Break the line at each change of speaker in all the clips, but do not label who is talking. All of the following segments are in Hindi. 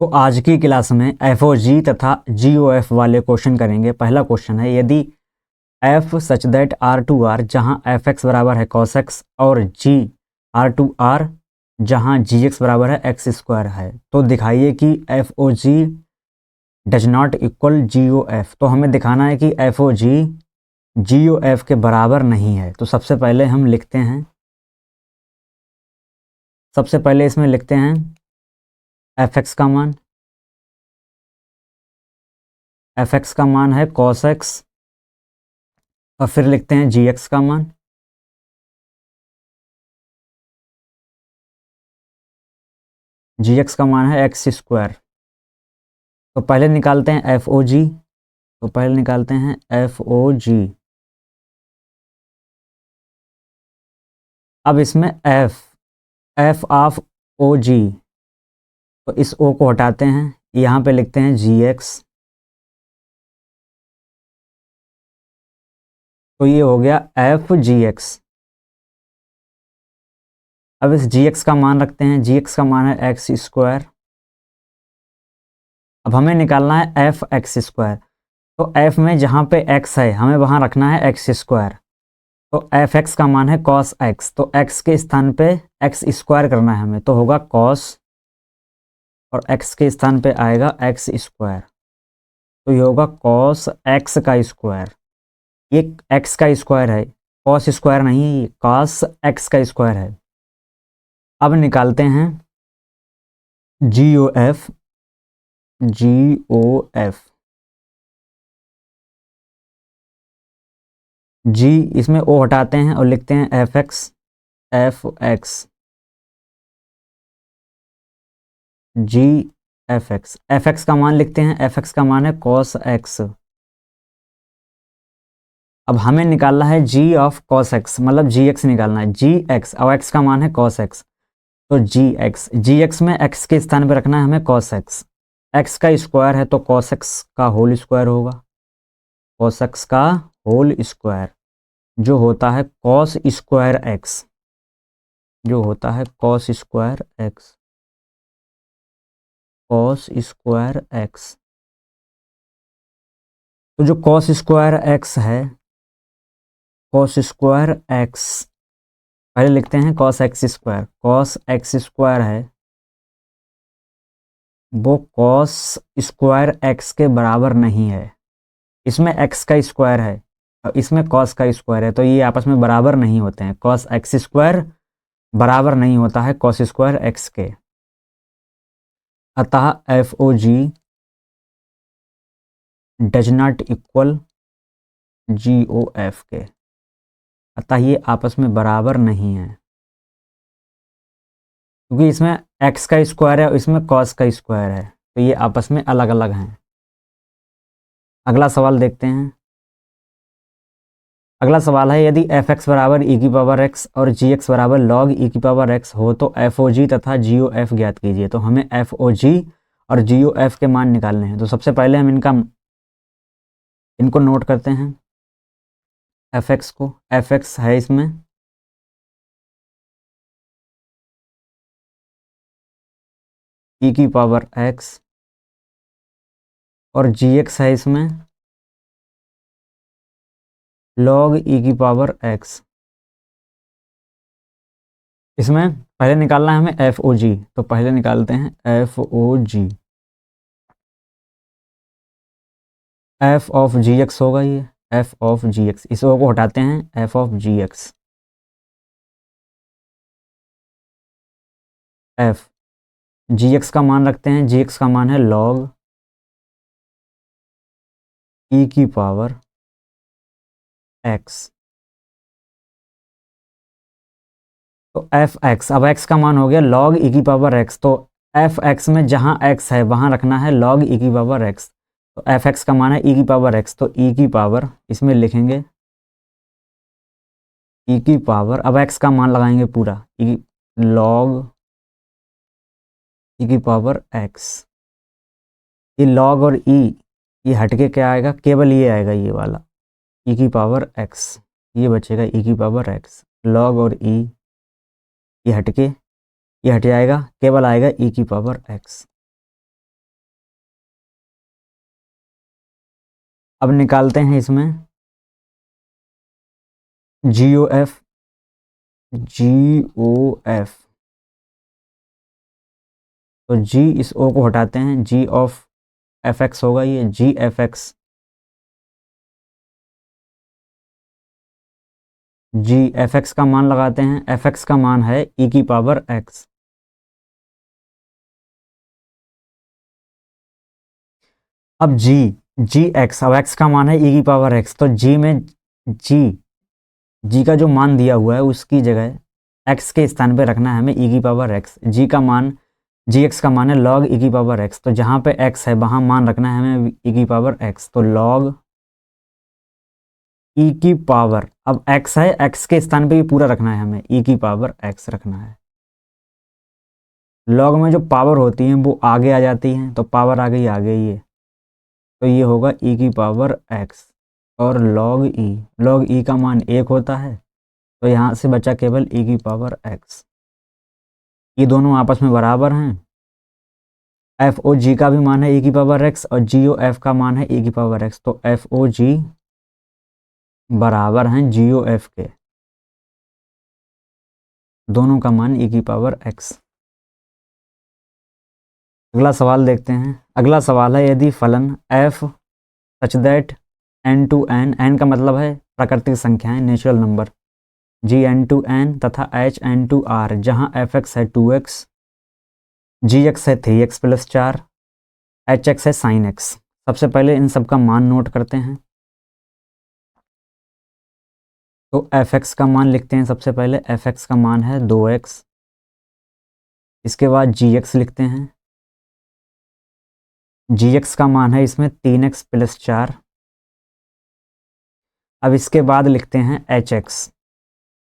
तो आज की क्लास में एफ ओ जी तथा जी ओ एफ वाले क्वेश्चन करेंगे। पहला क्वेश्चन है, यदि F such that R to R जहाँ एफ एक्स बराबर है कॉस एक्स और जी आर टू आर जहाँ जी एक्स बराबर है एक्स स्क्वायर है, तो दिखाइए कि F O G does not equal G O F. तो हमें दिखाना है कि एफ ओ जी ओ एफ के बराबर नहीं है। तो सबसे पहले हम लिखते हैं, सबसे पहले इसमें लिखते हैं एफ एक्स का मान, एफ एक्स का मान है कॉस एक्स, और फिर लिखते हैं जी एक्स का मान, जी एक्स का मान है एक्स स्क्वायर। तो पहले निकालते हैं एफ ओ जी, तो पहले निकालते हैं एफ ओ जी। अब इसमें एफ एफ ऑफ ओ जी, तो इस ओ को हटाते हैं, यहाँ पे लिखते हैं जी एक्स। तो ये हो गया एफ जी एक्स। अब इस जी एक्स का मान रखते हैं, जी एक्स का मान है एक्स स्क्वायर। अब हमें निकालना है एफ एक्स स्क्वायर। तो एफ में जहाँ पे एक्स है हमें वहाँ रखना है एक्स स्क्वायर। तो एफ एक्स का मान है कॉस एक्स, तो एक्स के स्थान पे एक्स स्क्वायर करना है हमें, तो होगा कॉस, और एक्स के स्थान पे आएगा एक्स स्क्वायर। तो ये होगा कॉस एक्स का स्क्वायर। ये एक्स का स्क्वायर है, कॉस स्क्वायर नहीं है, ये कॉस एक्स का स्क्वायर है। अब निकालते हैं जी ओ एफ, जी ओ एफ। जी इसमें ओ हटाते हैं और लिखते हैं एफ एक्स, एफ एक्स जी एफ एक्स। एफ एक्स का मान लिखते हैं, एफ एक्स का मान है कॉस एक्स। अब हमें निकालना है जी ऑफ कॉस एक्स, मतलब जी एक्स निकालना है, जी एक्स, और एक्स का मान है कॉस एक्स। तो जी एक्स में एक्स के स्थान पर रखना है हमें कॉस एक्स। एक्स का स्क्वायर है तो कॉस एक्स का होल स्क्वायर होगा, कॉस एक्स का होल स्क्वायर, जो होता है कॉस स्क्वायर एक्स, जो होता है cos square x, cos square x. तो जो कॉस स्क्वायर एक्स है, कॉस स्क्वायर एक्स, पहले लिखते हैं cos x square, cos x square है वो कॉस स्क्वायर एक्स के बराबर नहीं है। इसमें एक्स का स्क्वायर है और इसमें कॉस का स्क्वायर है, तो ये आपस में बराबर नहीं होते हैं। कॉस एक्स स्क्वायर बराबर नहीं होता है कॉस स्क्वायर एक्स के। अतः F O G does not equal G O F के, अतः ये आपस में बराबर नहीं है, क्योंकि इसमें एक्स का स्क्वायर है और इसमें कॉस का स्क्वायर है, तो ये आपस में अलग अलग हैं। अगला सवाल देखते हैं। अगला सवाल है, यदि एफ एक्स बराबर ई की पावर एक्स और जी एक्स बराबर लॉग ई की पावर एक्स हो तो एफ ओ जी तथा जी ओ एफ ज्ञात कीजिए। तो हमें एफ ओ जी और जी ओ एफ के मान निकालने हैं। तो सबसे पहले हम इनको नोट करते हैं, एफ एक्स को। एफ एक्स है इसमें ई की पावर एक्स, और जी एक्स है इसमें लॉग ई की पावर एक्स। इसमें पहले निकालना है हमें एफ ओ जी, तो पहले निकालते हैं F O G. F of G X होगा ये, एफ ऑफ जी एक्स, इस ओ को हटाते हैं, F of G X. F G X का मान रखते हैं, जी एक्स का मान है लॉग ई की पावर एक्स। तो एफ एक्स, अब एक्स का मान हो गया लॉग ई की पावर एक्स, तो एफ एक्स में जहाँ एक्स है वहाँ रखना है लॉग ई की पावर एक्स। तो एफ एक्स का मान है ई की पावर एक्स, तो ई की पावर इसमें लिखेंगे ई की पावर, अब एक्स का मान लगाएंगे पूरा, ई लॉग ई की पावर एक्स। ये लॉग और ई ये हटके क्या आएगा, केवल ये आएगा ये वाला ई की पावर एक्स, ये बचेगा ई की पावर एक्स। लॉग और ई ये हटके ये हट जाएगा, केवल आएगा ई की पावर एक्स। अब निकालते हैं इसमें GOF, तो G इस O को हटाते हैं, G ऑफ fx होगा ये GFX, GFX का मान लगाते हैं, fx का मान है e की पावर x। अब GX, अब x का मान है e की पावर x, तो G में G का जो मान दिया हुआ है उसकी जगह x के स्थान पे रखना है हमें e की पावर x। GX का मान है log e की पावर x, तो जहाँ पे x है वहाँ मान रखना है हमें e की पावर x, तो log e की पावर, अब x है, x के स्थान पे ये पूरा रखना है हमें, e की पावर x रखना है। log में जो पावर होती हैं वो आगे आ जाती हैं, तो पावर आ गई आगे ये, तो ये होगा e की पावर x और log e का मान 1 होता है, तो यहाँ से बचा केवल e की पावर x। ये दोनों आपस में बराबर हैं, FOG का भी मान है e की पावर x और GOF का मान है e की पावर x, तो FOG बराबर हैं GOF के, दोनों का मान e की पावर x। अगला सवाल देखते हैं। अगला सवाल है, यदि फलन f such that n to n का मतलब है प्राकृतिक संख्याएं, natural number, Gn to n तथा Hn टू r, जहां fx है 2x, gx है 3x प्लस 4, hx है sin x। सबसे पहले इन सब का मान नोट करते हैं, तो fx का मान लिखते हैं। सबसे पहले fx का मान है 2x, इसके बाद gx लिखते हैं, gx का मान है इसमें 3x प्लस 4। अब इसके बाद लिखते हैं hx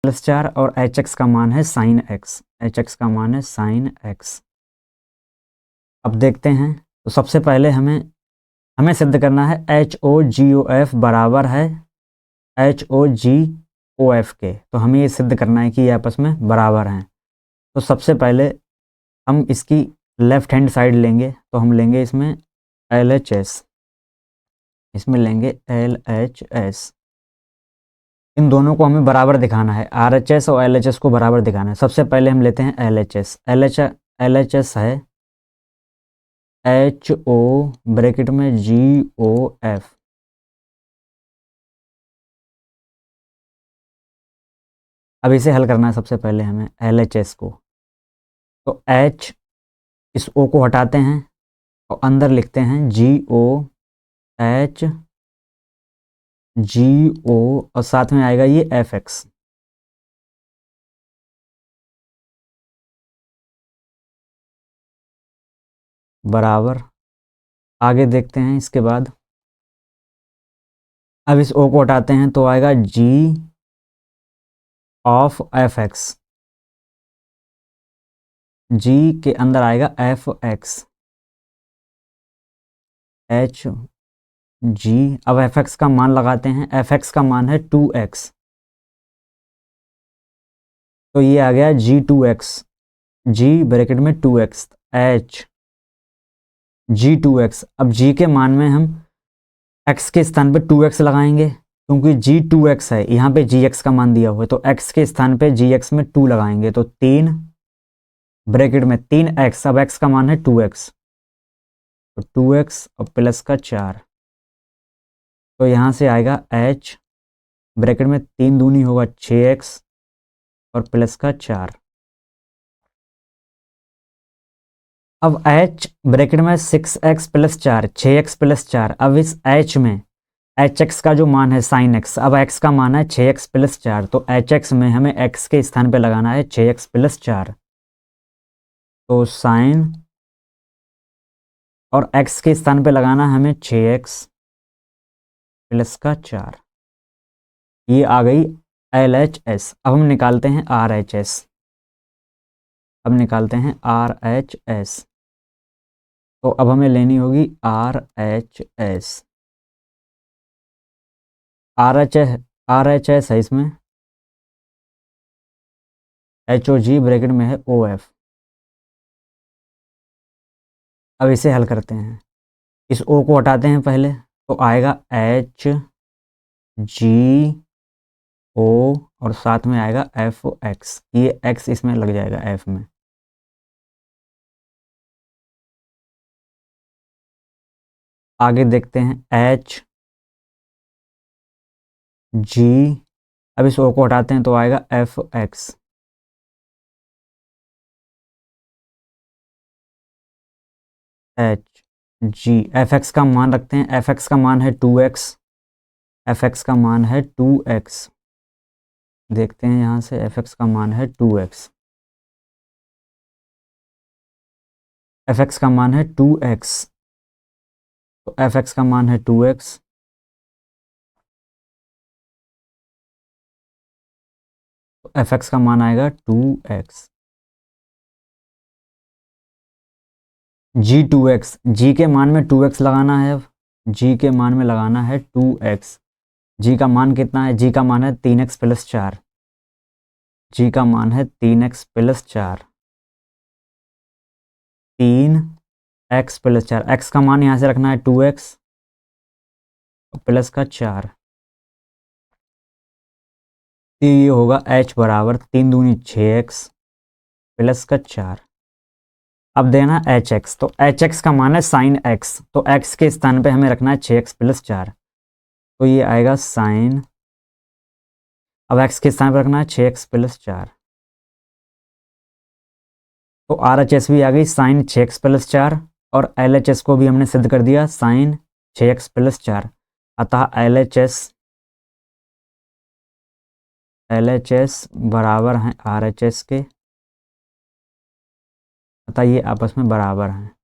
प्लस 4 और hx का मान है sin x, hx का मान है sin x। अब देखते हैं, तो सबसे पहले हमें सिद्ध करना है HOGOF बराबर है HOGOF के, तो हमें ये सिद्ध करना है कि ये आपस में बराबर हैं। तो सबसे पहले हम इसकी लेफ्ट हैंड साइड लेंगे, तो हम लेंगे इसमें LHS, इसमें लेंगे LHS। इन दोनों को हमें बराबर दिखाना है, RHS और LHS को बराबर दिखाना है। सबसे पहले हम लेते हैं LHS, LHS है HO ब्रैकेट में GOF, अब इसे हल करना है सबसे पहले हमें LHS को, तो H इस O को हटाते हैं और अंदर लिखते हैं GO और साथ में आएगा ये FX। बराबर, आगे देखते हैं इसके बाद, अब इस O को हटाते हैं तो आएगा G ऑफ FX, G के अंदर आएगा FX, HG। अब FX का मान लगाते हैं, FX का मान है 2x, तो ये आ गया G2x, G ब्रैकेट में 2x, H G2x। अब G के मान में हम x के स्थान पे 2x लगाएंगे, क्योंकि G2x है, यहाँ पे Gx का मान दिया हुआ है, तो x के स्थान पे Gx में 2 लगाएंगे, तो 3 ब्रैकेट में 3x, अब x का मान है 2x, तो 2x और प्लस का 4, तो यहाँ से आएगा h ब्रैकेट में 3 दूनी होगा 6x और प्लस का 4। अब h ब्रैकेट में 6x प्लस 4, 6x प्लस 4। अब इस h में hx का जो मान है sin x, अब x का मान है 6x प्लस 4, तो hx में हमें x के स्थान पे लगाना है 6x प्लस 4, तो sin और x के स्थान पे लगाना है हमें 6x प्लस का 4। ये आ गई LHS। अब हम निकालते हैं RHS, अब निकालते हैं RHS, तो अब हमें लेनी होगी RHS। RHS है इसमें HOG ब्रैकेट में है OF। अब इसे हल करते हैं, इस O को हटाते हैं पहले, तो आएगा एच जी ओ और साथ में आएगा एफ एक्स, ये एक्स इसमें लग जाएगा एफ में। आगे देखते हैं एच जी, अब इस ओ को हटाते हैं तो आएगा F x. H G, F x का मान रखते हैं, एफ एक्स का मान है 2x, एफ एक्स का मान है 2x। देखते हैं यहाँ से एफ एक्स का मान है 2x, एफ एक्स का मान है 2x, तो एफ एक्स का मान है 2x, तो एफ एक्स का मान आएगा 2x। जी 2x, जी के मान में 2x लगाना है, अब जी के मान में लगाना है 2x। जी का मान कितना है, जी का मान है 3x प्लस 4, जी का मान है 3x plus 4, 3x plus 4, x का मान यहाँ से रखना है 2x प्लस का 4, तो ये होगा h बराबर 3 दूनी 6x प्लस का 4। अब देना एच एक्स, तो एच एक्स का मान है साइन एक्स, तो x के स्थान पे हमें रखना है 6x प्लस 4, तो ये आएगा साइन, अब x के स्थान पर रखना है 6x प्लस 4, तो आर एच एस भी आ गई साइन 6x प्लस 4, और एल एच एस को भी हमने सिद्ध कर दिया साइन 6x प्लस 4, अतः एल एच एस बराबर हैं आर एच एस के, अतः ये आपस में बराबर हैं।